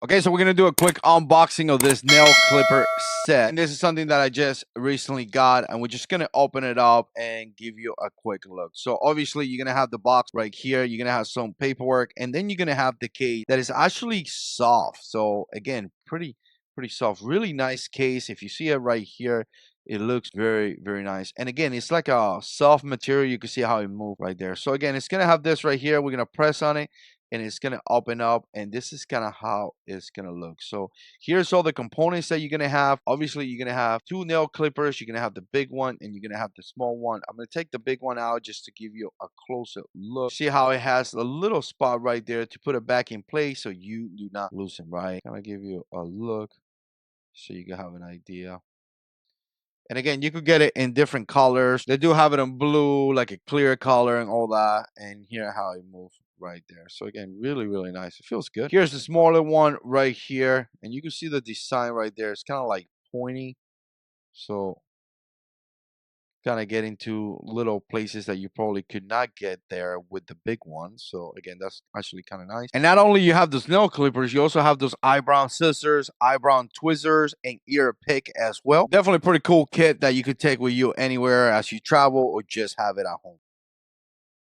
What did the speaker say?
Okay, so we're gonna do a quick unboxing of this nail clipper set. And this is something that I just recently got, and we're just gonna open it up and give you a quick look. So obviously you're gonna have the box right here, you're gonna have some paperwork, and then you're gonna have the case that is actually soft. So again, pretty soft, really nice case. If you see it right here, it looks very nice. And again, it's like a soft material. You can see how it moves right there. So again, it's gonna have this right here. We're gonna press on it and it's gonna open up, and this is kind of how it's gonna look. So here's all the components that you're gonna have. Obviously you're gonna have two nail clippers, you're gonna have the big one and you're gonna have the small one. I'm gonna take the big one out just to give you a closer look. See how it has a little spot right there to put it back in place so you do not loosen, right? I'm gonna give you a look so you can have an idea. And again, you could get it in different colors. They do have it in blue, like a clear color and all that. And here how it moves right there. So again, really nice. It feels good. Here's the smaller one right here. And you can see the design right there. It's kind of like pointy. So kind of get into little places that you probably could not get there with the big one. So again, that's actually kind of nice. And not only you have those nail clippers, you also have those eyebrow scissors, eyebrow tweezers, and ear pick as well. Definitely pretty cool kit that you could take with you anywhere as you travel or just have it at home.